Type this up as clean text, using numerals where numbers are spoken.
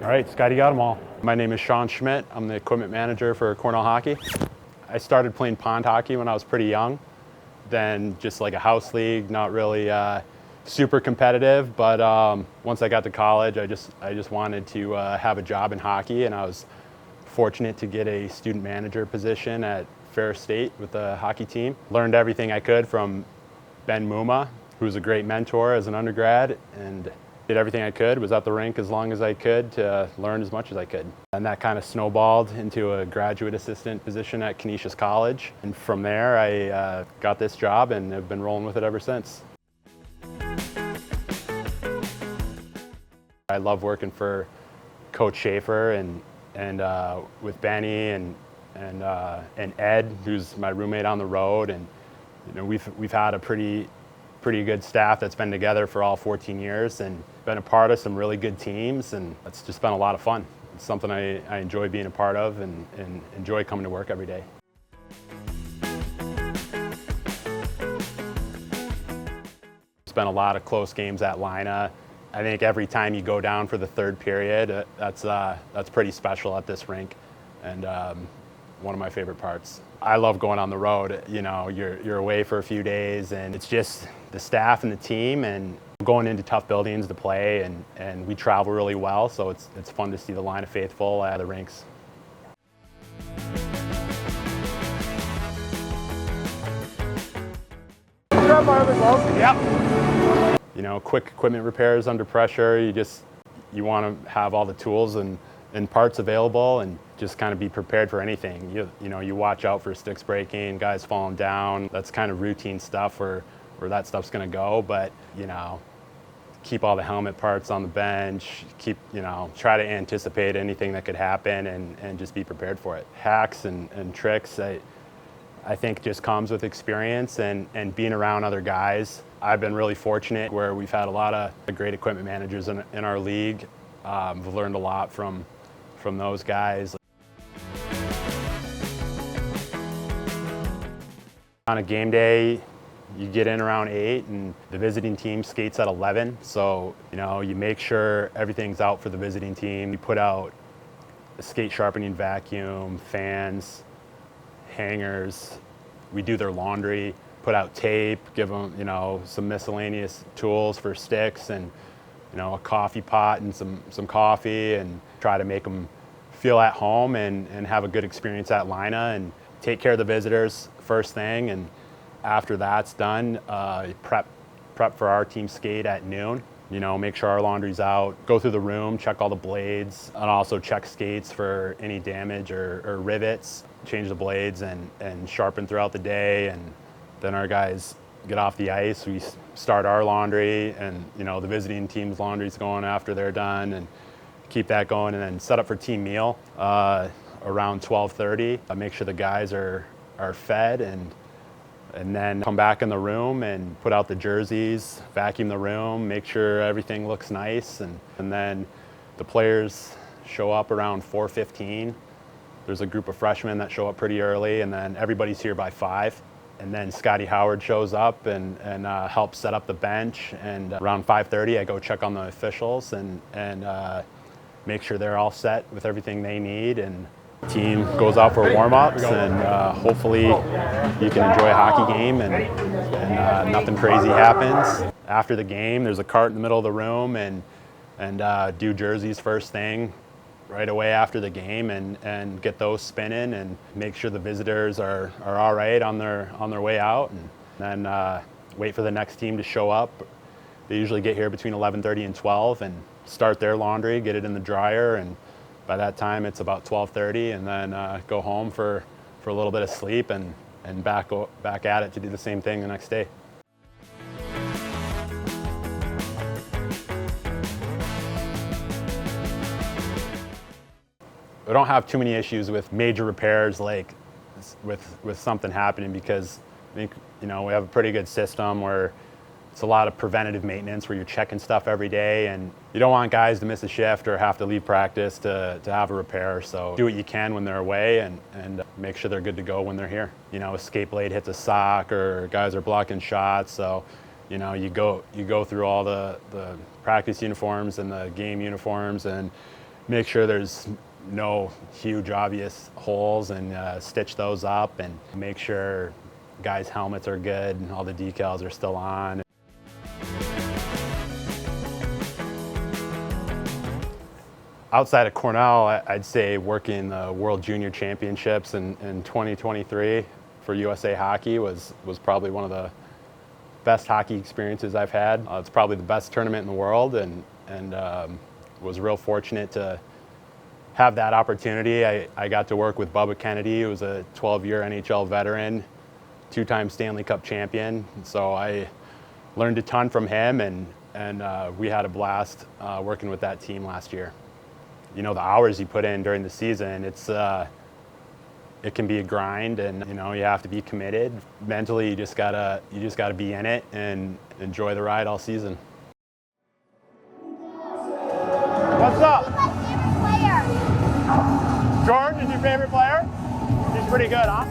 All right, Scotty got them all. My name is Sean Schmidt. I'm the equipment manager for Cornell Hockey. I started playing pond hockey when I was pretty young. Then just like a house league, not really super competitive. But once I got to college, I just wanted to have a job in hockey, and I was fortunate to get a student manager position at Ferris State with the hockey team. Learned everything I could from Ben Muma, who was a great mentor as an undergrad, and did everything I could, was at the rink as long as I could to learn as much as I could. And that kind of snowballed into a graduate assistant position at Canisius College. And from there, I got this job and have been rolling with it ever since. I love working for Coach Schaefer and with Benny and Ed, who's my roommate on the road. And you know, we've had a pretty good staff that's been together for all 14 years and been a part of some really good teams, and it's just been a lot of fun. It's something I enjoy being a part of and enjoy coming to work every day. Spent a lot of close games at Lina. I think every time you go down for the third period, that's pretty special at this rink, and one of my favorite parts. I love going on the road. You know, you're away for a few days, and it's just the staff and the team, and going into tough buildings to play, and we travel really well, so it's fun to see the line of faithful at the rinks. Yep. You know, quick equipment repairs under pressure. You want to have all the tools and parts available, and just kind of be prepared for anything. You know, you watch out for sticks breaking, guys falling down. That's kind of routine stuff where that stuff's going to go. But you know, keep all the helmet parts on the bench. Try to anticipate anything that could happen and just be prepared for it. Hacks and tricks, I think just comes with experience and being around other guys. I've been really fortunate where we've had a lot of great equipment managers in our league. We've learned a lot from those guys. On a game day, you get in around 8 and the visiting team skates at 11. So, you know, you make sure everything's out for the visiting team. You put out a skate sharpening vacuum, fans, hangers. We do their laundry, put out tape, give them, you know, some miscellaneous tools for sticks and, you know, a coffee pot and some coffee, and try to make them feel at home and have a good experience at Lina, and take care of the visitors first thing. And after that's done, prep for our team skate at noon. You know, make sure our laundry's out, go through the room, check all the blades, and also check skates for any damage or rivets, change the blades and sharpen throughout the day. And then our guys get off the ice, we start our laundry, and you know, the visiting team's laundry's going after they're done, and keep that going, and then set up for team meal around 12:30. Make sure the guys are fed, and then come back in the room and put out the jerseys, vacuum the room, make sure everything looks nice, and then the players show up around 4:15. There's a group of freshmen that show up pretty early, and then everybody's here by 5. And then Scotty Howard shows up and helps set up the bench. And around 5:30, I go check on the officials and make sure they're all set with everything they need. And the team goes out for warm-ups, and hopefully you can enjoy a hockey game and nothing crazy happens. After the game, there's a cart in the middle of the room, and do jerseys first thing right away after the game, and get those spinning and make sure the visitors are all right on their way out, and then wait for the next team to show up. They usually get here between 11:30 and 12 and start their laundry, get it in the dryer, and by that time it's about 12:30, and then go home for a little bit of sleep and back at it to do the same thing the next day. I don't have too many issues with major repairs, like with something happening, because I think, you know, we have a pretty good system where it's a lot of preventative maintenance where you're checking stuff every day, and you don't want guys to miss a shift or have to leave practice to have a repair. So do what you can when they're away, and make sure they're good to go when they're here. You know, a skate blade hits a sock, or guys are blocking shots, so you know, you go through all the practice uniforms and the game uniforms, and make sure there's no huge obvious holes and stitch those up, and make sure guys' helmets are good and all the decals are still on. Outside of Cornell, I'd say working the World Junior Championships in 2023 for USA Hockey was probably one of the best hockey experiences I've had. It's probably the best tournament in the world, and was real fortunate to have that opportunity. I got to work with Bubba Kennedy, who was a 12-year NHL veteran, two-time Stanley Cup champion. So I learned a ton from him, and we had a blast working with that team last year. You know, the hours you put in during the season, it can be a grind, and you know, you have to be committed. Mentally, you just gotta be in it and enjoy the ride all season. What's up? Who's my favorite player? George is your favorite player? He's pretty good, huh?